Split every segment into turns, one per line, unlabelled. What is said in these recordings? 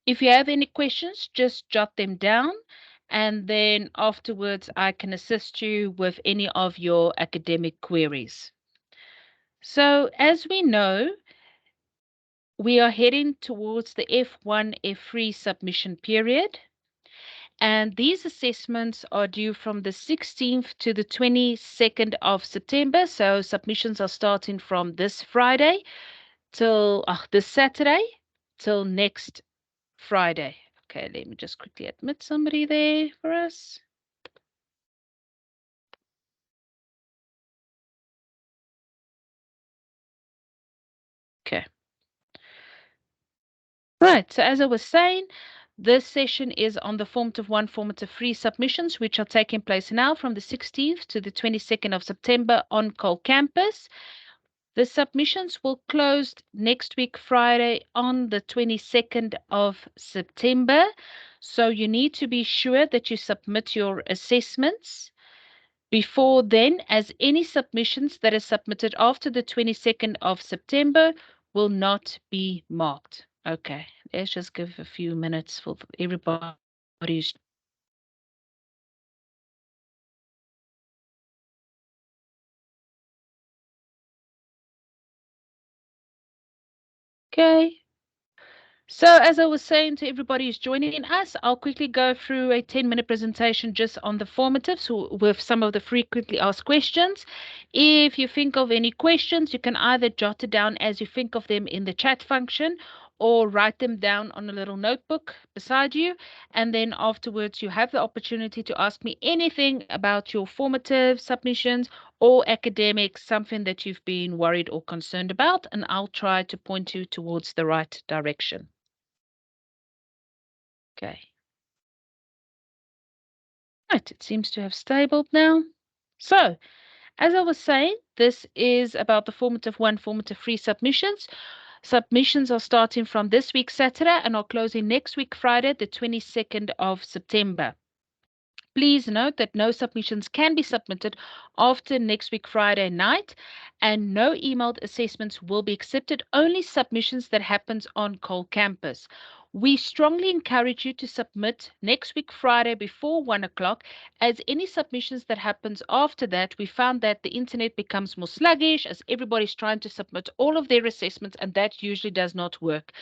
If you have any questions, just jot them down, and then afterwards I can assist you with any of your academic queries. So as we know, we are heading towards the F1, F3 submission period, and these assessments are due from the 16th to the 22nd of September. So submissions are starting from this Friday till this Saturday till next Friday. Okay, let me just quickly admit somebody there for us. Okay. Right, so as I was saying, this session is on the Formative 1, Formative 3 submissions, which are taking place now from the 16th to the 22nd of September on Cole campus. The submissions will close next week, Friday, on the 22nd of September. So you need to be sure that you submit your assessments before then, as any submissions that are submitted after the 22nd of September will not be marked. Okay, let's just give a few minutes for everybody's. Okay. So as I was saying to everybody who's joining us, I'll quickly go through a 10-minute presentation just on the formatives with some of the frequently asked questions. If you think of any questions, you can either jot it down as you think of them in the chat function or write them down on a little notebook beside you. And then afterwards, you have the opportunity to ask me anything about your formative submissions or academics, something that you've been worried or concerned about, and I'll try to point you towards the right direction. Okay. Right, it seems to have stabled now. So, as I was saying, this is about the formative 1, formative 3 submissions. Submissions are starting from this week, Saturday, and are closing next week, Friday, the 22nd of September. Please note that no submissions can be submitted after next week, Friday night, and no emailed assessments will be accepted, only submissions that happens on Cole campus. We strongly encourage you to submit next week, Friday, before 1 o'clock, as any submissions that happens after that, we found that the internet becomes more sluggish as everybody's trying to submit all of their assessments, and that usually does not work.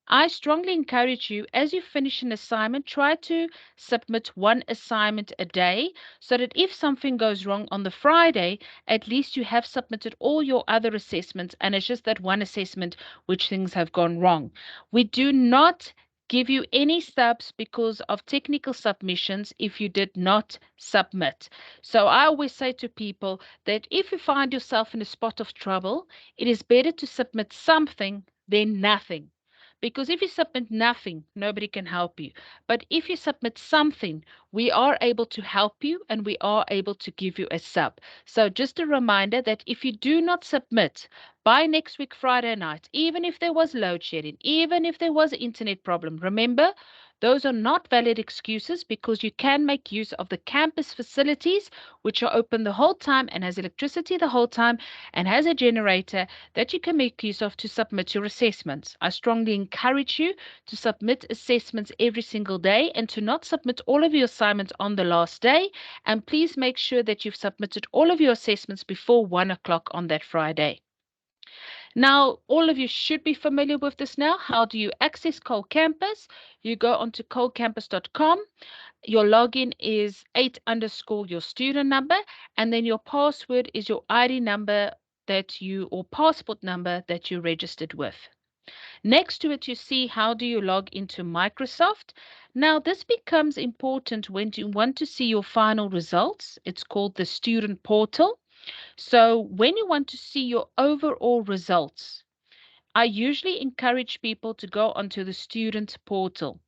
I strongly encourage you, as you finish an assignment, try to submit one assignment a day so that if something goes wrong on the Friday, at least you have submitted all your other assessments and it's just that one assessment which things have gone wrong. We do not give you any subs because of technical submissions if you did not submit. So I always say to people that if you find yourself in a spot of trouble, it is better to submit something than nothing. Because if you submit nothing, nobody can help you. But if you submit something, we are able to help you and we are able to give you a sub. So just a reminder that if you do not submit by next week, Friday night, even if there was load shedding, even if there was an internet problem, remember, those are not valid excuses because you can make use of the campus facilities, which are open the whole time and has electricity the whole time and has a generator that you can make use of to submit your assessments. I strongly encourage you to submit assessments every single day and to not submit all of your assignments on the last day. And please make sure that you've submitted all of your assessments before 1 o'clock on that Friday. Now, all of you should be familiar with this now. How do you access Cole Campus? You go onto colecampus.com. Your login is 8 underscore your student number, and then your password is your ID number or passport number that you registered with. Next to it, you see how do you log into Microsoft. Now, this becomes important when you want to see your final results. It's called the student portal. So when you want to see your overall results, I usually encourage people to go onto the student portal,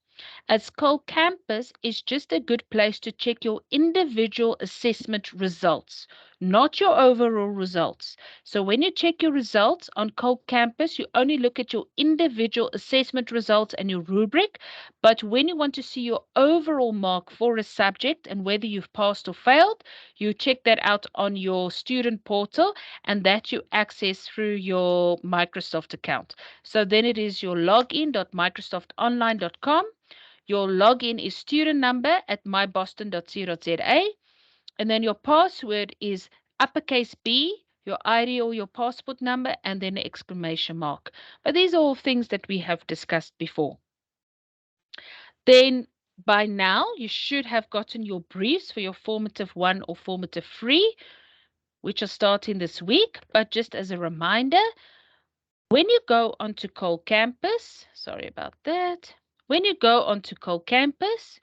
as Cole Campus is just a good place to check your individual assessment results. not your overall results. So when you check your results on CoCampus, you only look at your individual assessment results and your rubric. But when you want to see your overall mark for a subject and whether you've passed or failed, you check that out on your student portal, and that you access through your Microsoft account. So then it is your login.microsoftonline.com. Your login is student number at myboston.co.za. And then your password is uppercase B, your ID or your passport number, and then an exclamation mark. But these are all things that we have discussed before. Then by now, you should have gotten your briefs for your formative 1 or formative 3, which are starting this week. But just as a reminder, when you go onto CoCampus, sorry about that. When you go onto CoCampus,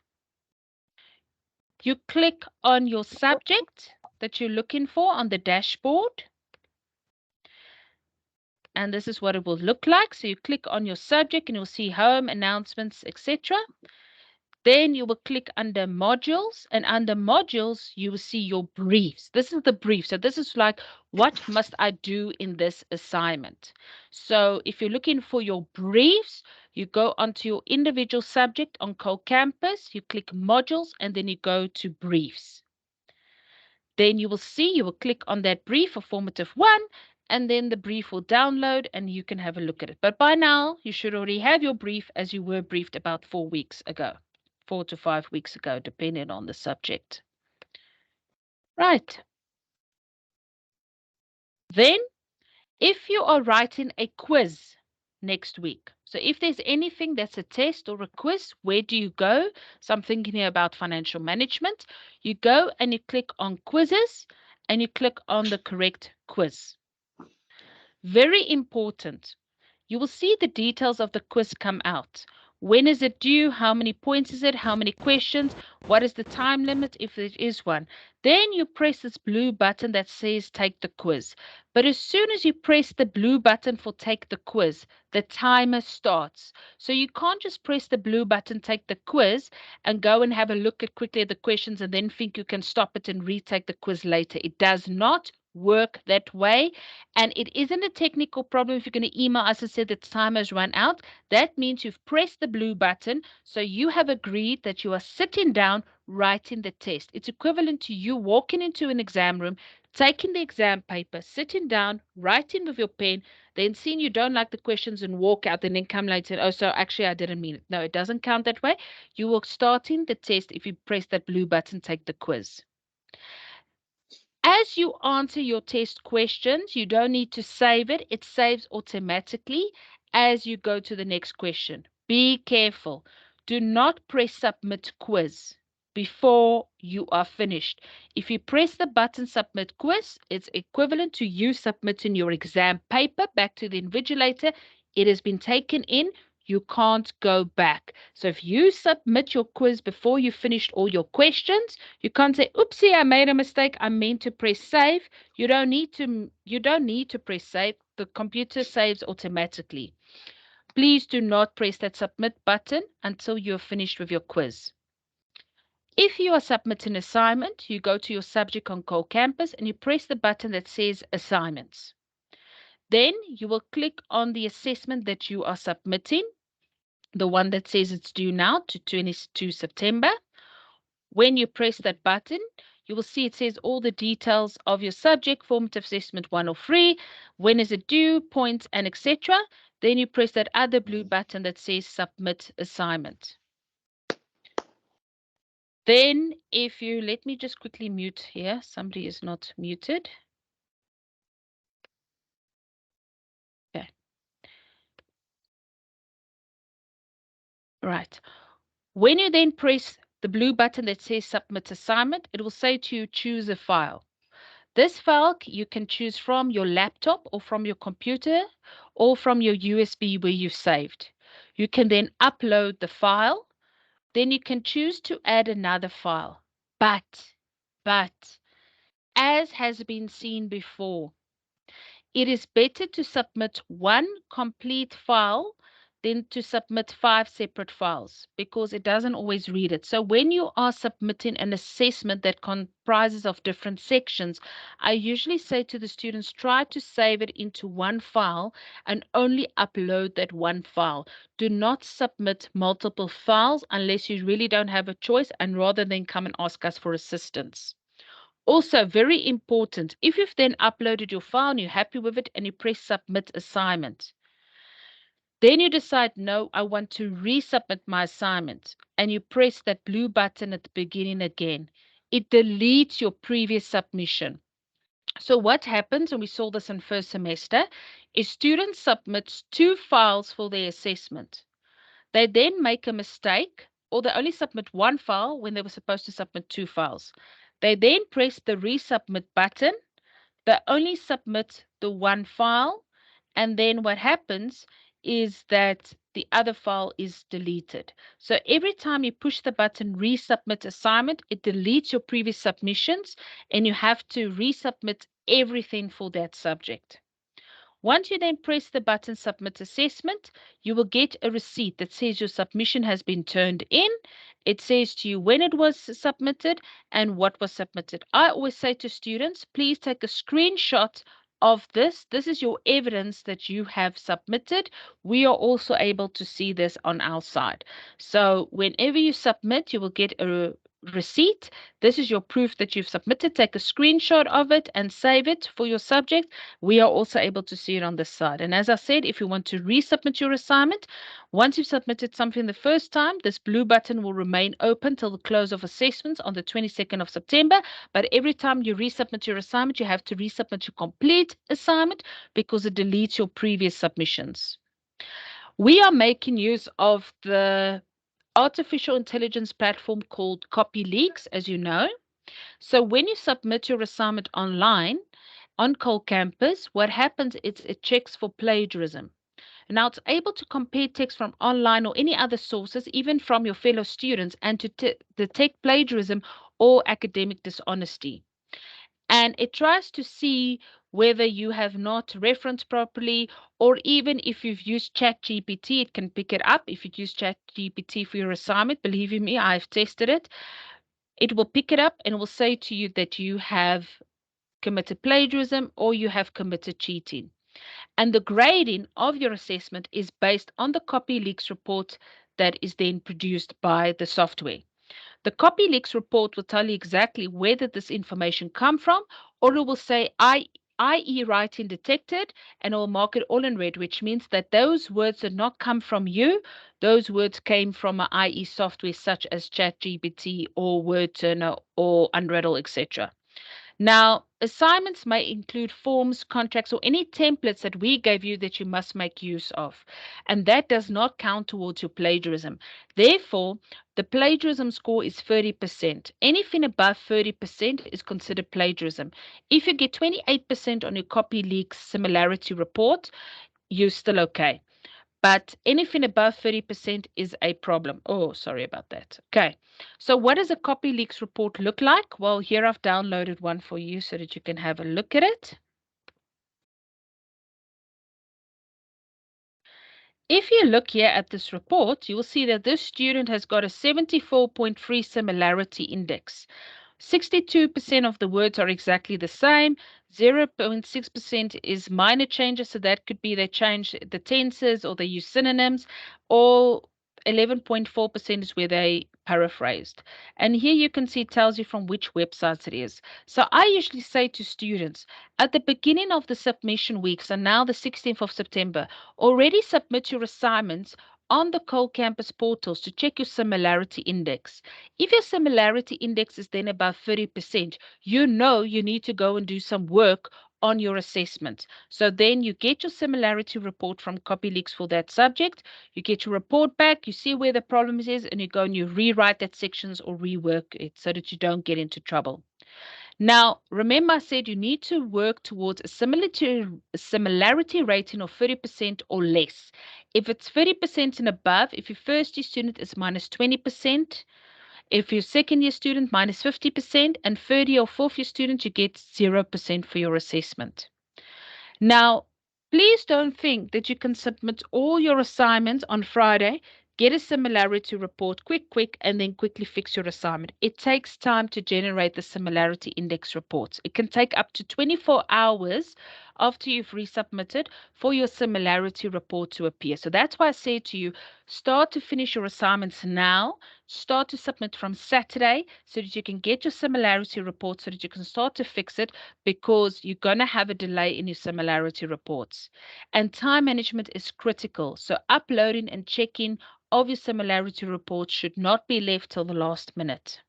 you click on your subject that you're looking for on the dashboard. And this is what it will look like. So you click on your subject and you'll see home, announcements, etc. Then you will click under modules, and under modules, you will see your briefs. This is the brief. So this is like, what must I do in this assignment? So if you're looking for your briefs, you go onto your individual subject on CoCampus, you click modules, and then you go to briefs. Then you will click on that brief for formative 1, and then the brief will download and you can have a look at it. But by now, you should already have your brief as you were briefed about 4 weeks ago, 4 to 5 weeks ago, depending on the subject. Right. Then, if you are writing a quiz next week, so if there's anything that's a test or a quiz, where do you go? So I'm thinking here about financial management. You go and you click on quizzes and you click on the correct quiz. Very important. You will see the details of the quiz come out. When is it due? How many points is it? How many questions? What is the time limit if there is one? Then you press this blue button that says take the quiz. But as soon as you press the blue button for take the quiz, the timer starts. So you can't just press the blue button, take the quiz, and go and have a look at quickly at the questions and then think you can stop it and retake the quiz later. It does not work that way. And it isn't a technical problem if you're going to email us and say the time has run out. That means you've pressed the blue button. So you have agreed that you are sitting down writing the test. It's equivalent to you walking into an exam room, taking the exam paper, sitting down, writing with your pen, then seeing you don't like the questions and walk out, and then come later. Oh, so actually I didn't mean it. No, it doesn't count that way. You are starting the test if you press that blue button, take the quiz. As you answer your test questions, you don't need to save it. It saves automatically as you go to the next question. Be careful. Do not press submit quiz before you are finished. If you press the button submit quiz, it's equivalent to you submitting your exam paper back to the invigilator. It has been taken in. You can't go back. So if you submit your quiz before you finished all your questions, you can't say, oopsie, I made a mistake. I meant to press save. You don't need to press save. The computer saves automatically. Please do not press that submit button until you're finished with your quiz. If you are submitting an assignment, you go to your subject on CoCampus and you press the button that says assignments. Then you will click on the assessment that you are submitting, the one that says it's due now to 22 September. When you press that button, you will see it says all the details of your subject, formative assessment 1 or 3, when is it due, points, and etc. Then you press that other blue button that says submit assignment. Then if you, let me just quickly mute here, somebody is not muted. Okay. Right. When you then press the blue button that says submit assignment, it will say to you choose a file. This file you can choose from your laptop or from your computer or from your USB where you've saved. You can then upload the file. Then you can choose to add another file. But, as has been seen before, it is better to submit one complete file then to submit 5 separate files because it doesn't always read it. So when you are submitting an assessment that comprises of different sections, I usually say to the students, try to save it into one file and only upload that one file. Do not submit multiple files unless you really don't have a choice and rather than come and ask us for assistance. Also, very important, if you've then uploaded your file and you're happy with it and you press submit assignment, then you decide, no, I want to resubmit my assignment, and you press that blue button at the beginning again. It deletes your previous submission. So what happens, and we saw this in first semester, is students submit 2 files for their assessment. They then make a mistake, or they only submit 1 file when they were supposed to submit 2 files. They then press the resubmit button. They only submit the 1 file, and then what happens is that the other file is deleted. So every time you push the button resubmit assignment, it deletes your previous submissions and you have to resubmit everything for that subject. Once you then press the button Submit Assessment, you will get a receipt that says your submission has been turned in. It says to you when it was submitted and what was submitted. I always say to students, please take a screenshot of this. This is your evidence that you have submitted. We are also able to see this on our side. So whenever you submit, you will get a receipt. This is your proof that you've submitted. Take a screenshot of it and save it for your subject. We are also able to see it on this side. And as I said, if you want to resubmit your assignment, once you've submitted something the first time, this blue button will remain open till the close of assessments on the 22nd of September. But every time you resubmit your assignment, you have to resubmit your complete assignment because it deletes your previous submissions. We are making use of the artificial intelligence platform called CopyLeaks, as you know. So when you submit your assignment online on Cole Campus, what happens is it checks for plagiarism. Now it's able to compare text from online or any other sources, even from your fellow students, and to detect plagiarism or academic dishonesty. And it tries to see whether you have not referenced properly, or even if you've used ChatGPT, it can pick it up. If you use ChatGPT for your assignment, believe you me, I've tested it. It will pick it up and will say to you that you have committed plagiarism or you have committed cheating. And the grading of your assessment is based on the CopyLeaks report that is then produced by the software. The CopyLeaks report will tell you exactly where did this information come from, or it will say IE writing detected, and it will mark it all in red, which means that those words did not come from you. Those words came from an IE software such as ChatGPT or WordTurner or Unriddle, etc. Now, assignments may include forms, contracts, or any templates that we gave you that you must make use of. And that does not count towards your plagiarism. Therefore, the plagiarism score is 30%. Anything above 30% is considered plagiarism. If you get 28% on your CopyLeaks similarity report, you're still okay. But anything above 30% is a problem. Oh, sorry about that. Okay. So what does a CopyLeaks report look like? Well, here I've downloaded one for you so that you can have a look at it. If you look here at this report, you will see that this student has got a 74.3 similarity index. 62% of the words are exactly the same. 0.6% is minor changes, so that could be they change the tenses or they use synonyms, or 11.4% is where they paraphrased. And here you can see it tells you from which websites it is. So I usually say to students at the beginning of the submission week, so now the 16th of September, already submit your assignments on the Cole Campus portals to check your similarity index. If your similarity index is then above 30%, you know you need to go and do some work on your assessment. So then you get your similarity report from CopyLeaks for that subject. You get your report back, you see where the problem is, and you go and you rewrite that sections or rework it so that you don't get into trouble. Now, remember I said you need to work towards a similarity rating of 30% or less. If it's 30% and above, if your first year student is minus 20%, if your second year student minus 50%, and third year or fourth year student, you get 0% for your assessment. Now, Please don't think that you can submit all your assignments on Friday, get a similarity report quick, and then quickly fix your assignment. It takes time to generate the similarity index reports. It can take up to 24 hours after you've resubmitted for your similarity report to appear. So that's why I say to you, start to finish your assignments now. Start to submit from Saturday so that you can get your similarity report so that you can start to fix it, because you're going to have a delay in your similarity reports. And time management is critical. So uploading and checking of your similarity reports should not be left till the last minute.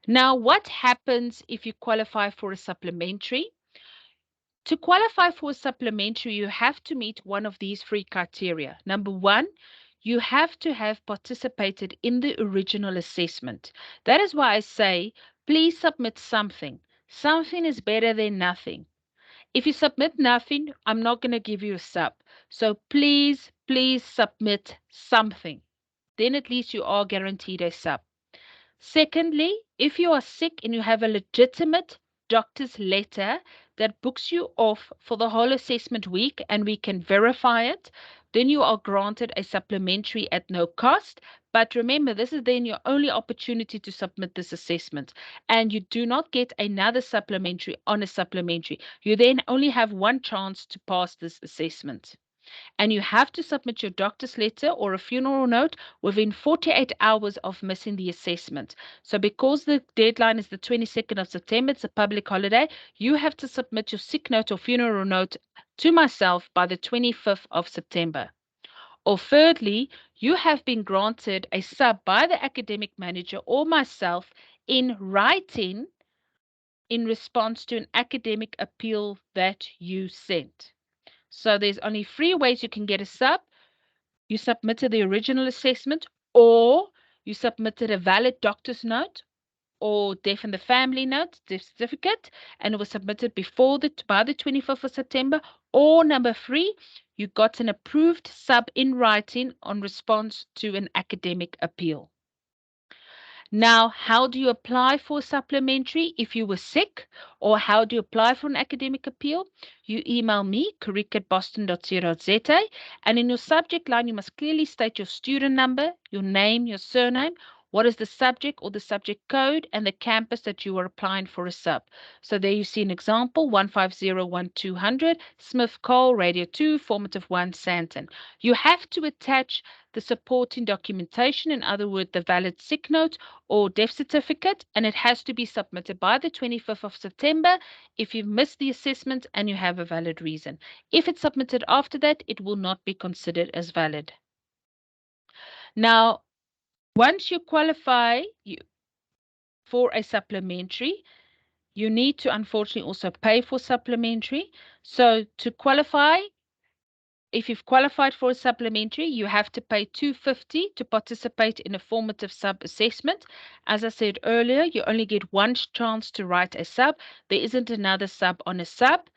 Now, what happens if you qualify for a supplementary? To qualify for a supplementary, you have to meet one of these three criteria. Number one, you have to have participated in the original assessment. That is why I say, please submit something. Something is better than nothing. If you submit nothing, I'm not going to give you a sub. So please submit something. Then at least you are guaranteed a sub. Secondly, if you are sick and you have a legitimate doctor's letter that books you off for the whole assessment week and we can verify it, then you are granted a supplementary at no cost. But remember, this is then your only opportunity to submit this assessment, and you do not get another supplementary on a supplementary. You then only have one chance to pass this assessment, and you have to submit your doctor's letter or a funeral note within 48 hours of missing the assessment. So because the deadline is the 22nd of September, it's a public holiday, you have to submit your sick note or funeral note to myself by the 25th of September. Or thirdly, you have been granted a sub by the academic manager or myself in writing in response to an academic appeal that you sent. So there's only three ways you can get a sub. You submitted the original assessment, or you submitted a valid doctor's note or death in the family note, death certificate, and it was submitted by the 25th of September. Or number three, you got an approved sub in writing on response to an academic appeal. Now, how do you apply for supplementary if you were sick, or how do you apply for an academic appeal? You email me, karik@boston.co.za, and in your subject line, you must clearly state your student number, your name, your surname, what is the subject or the subject code, and the campus that you are applying for a sub. So there you see an example, 1501200, Smith Cole, Radio 2, Formative 1, Santon. You have to attach the supporting documentation, in other words, the valid sick note or death certificate, and it has to be submitted by the 25th of September if you've missed the assessment and you have a valid reason. If it's submitted after that, it will not be considered as valid. Now, once you qualify for a supplementary, you need to unfortunately also pay for supplementary. So to qualify, if you've qualified for a supplementary, you have to pay $250 to participate in a formative sub assessment. As I said earlier, you only get one chance to write a sub. There isn't another sub on a sub,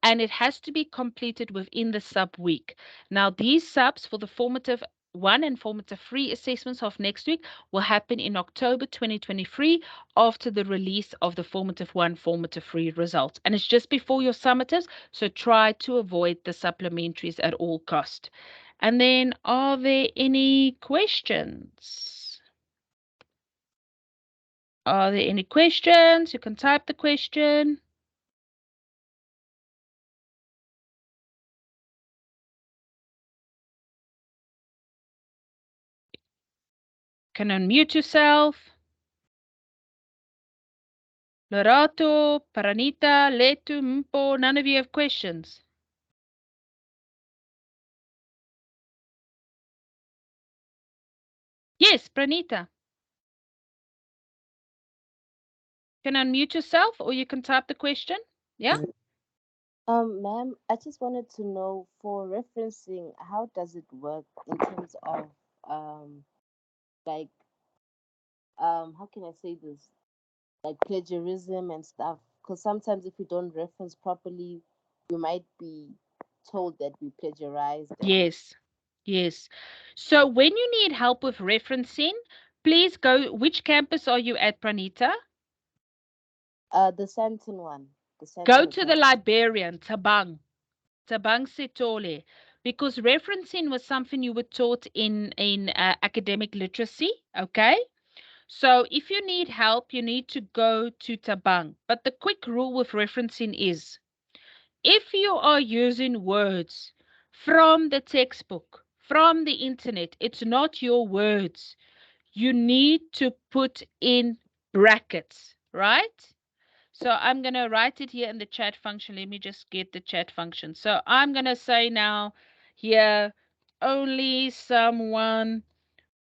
and it has to be completed within the sub week. Now, these subs for the formative 1 and formative 3 assessments of next week will happen in October 2023 after the release of the formative 1, formative 3 results. And it's just before your summatives, so try to avoid the supplementaries at all cost. And then, are there any questions? Are there any questions? You can type the question. You can unmute yourself. Lorato, Paranita, Letu, Mpo, none of you have questions. Yes, Pranita. You can unmute yourself or you can type the question. Yeah?
Ma'am, I just wanted to know for referencing, how does it work in terms of like how can I say this? Like plagiarism and stuff. Because sometimes if we don't reference properly, we might be told that we plagiarized and
Yes. Yes. So when you need help with referencing, please go. Which campus are you at, Pranita?
the Santon one. The
Go
Santon
to the
camp.
librarian, Tabang. Tabang Setole, because referencing was something you were taught in academic literacy, okay? So if you need help, you need to go to Tabang. But the quick rule with referencing is if you are using words from the textbook, from the internet, it's not your words. You need to put in brackets, right? So I'm going to write it here in the chat function. Let me just get the chat function. So I'm going to say now here, only someone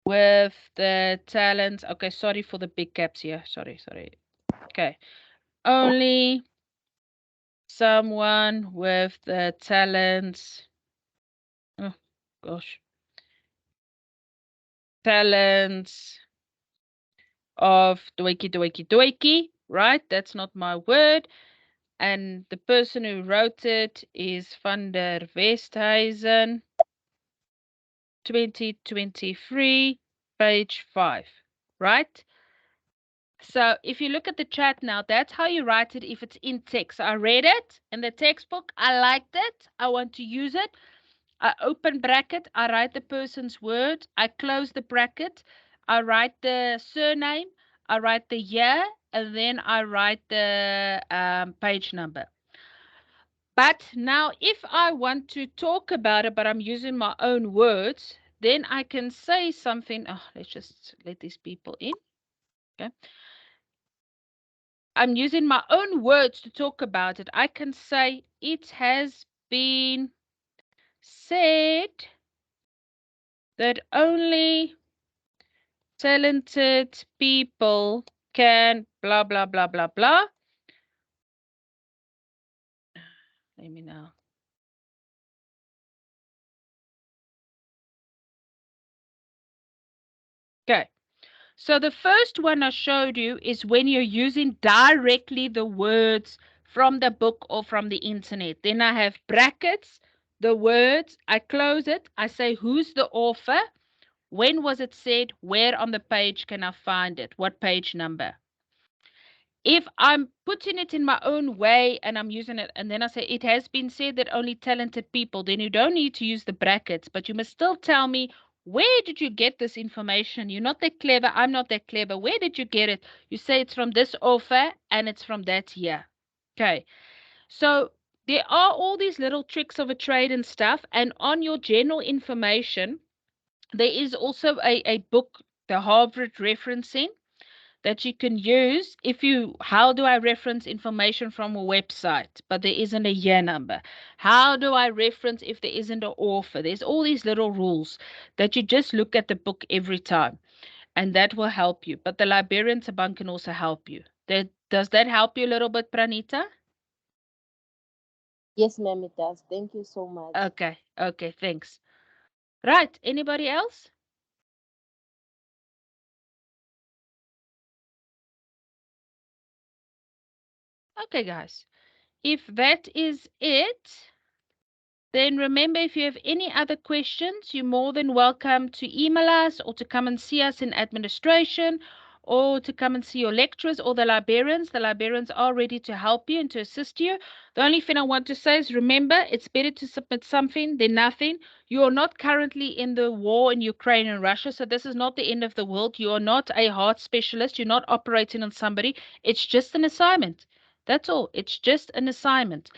with the talent. Okay, sorry for the big caps here. Sorry. Okay. Only someone with the talents. Oh, gosh. Talents of doiki, right? That's not my word. And the person who wrote it is Van der Westhuizen, 2023, page 5, right? So if you look at the chat now, that's how you write it if it's in text. I read it in the textbook. I liked it. I want to use it. I open bracket. I write the person's word. I close the bracket. I write the surname. I write the year. And then I write the page number. But now if I want to talk about it, but I'm using my own words, then I can say something. Oh, let's just let these people in. Okay. I'm using my own words to talk about it. I can say it has been said that only talented people can blah, blah, blah, blah, blah. Let me know. Okay. So the first one I showed you is when you're using directly the words from the book or from the internet. Then I have brackets, the words, I close it, I say who's the author, when was it said, where on the page can I find it, what page number. If I'm putting it in my own way and I'm using it, and then I say it has been said that only talented people, then you don't need to use the brackets, but you must still tell me where did you get this information? You're not that clever. I'm not that clever. Where did you get it? You say it's from this author and it's from that year. Okay. So there are all these little tricks of a trade and stuff. And on your general information, there is also a book, the Harvard referencing, that you can use if you, how do I reference information from a website, but there isn't a year number? How do I reference if there isn't an author? There's all these little rules that you just look at the book every time, and that will help you. But the librarian Taban can also help you. Does that help you a little bit, Pranita?
Yes, ma'am, it does. Thank you so much.
Okay, thanks. Right, anybody else? Okay, guys, if that is it, then remember, if you have any other questions, you're more than welcome to email us or to come and see us in administration or to come and see your lecturers or the librarians. The librarians are ready to help you and to assist you. The only thing I want to say is remember, it's better to submit something than nothing. You are not currently in the war in Ukraine and Russia, so this is not the end of the world. You are not a heart specialist. You're not operating on somebody. It's just an assignment. That's all. It's just an assignment.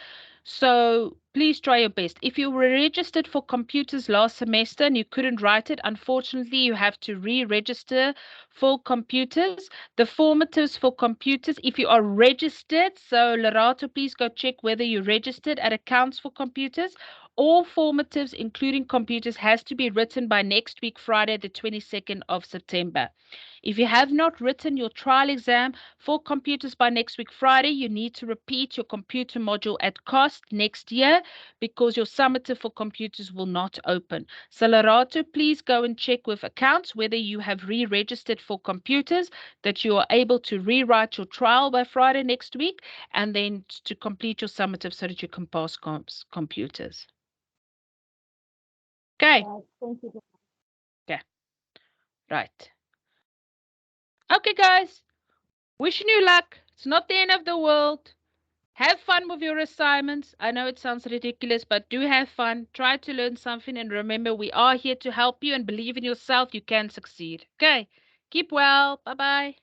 So please try your best. If you were registered for computers last semester and you couldn't write it, unfortunately, you have to re-register for computers. The formatives for computers, if you are registered, so Lerato, please go check whether you're registered at accounts for computers. All formatives, including computers, has to be written by next week, Friday, the 22nd of September. If you have not written your trial exam for computers by next week, Friday, you need to repeat your computer module at cost next year because your summative for computers will not open. So, Lerato, please go and check with accounts whether you have re-registered for computers, that you are able to rewrite your trial by Friday next week, and then to complete your summative so that you can pass computers. Okay.
Thank you.
Okay. Right. Okay, guys. Wishing you luck. It's not the end of the world. Have fun with your assignments. I know it sounds ridiculous, but do have fun. Try to learn something and remember we are here to help you and believe in yourself. You can succeed. Okay. Keep well. Bye bye.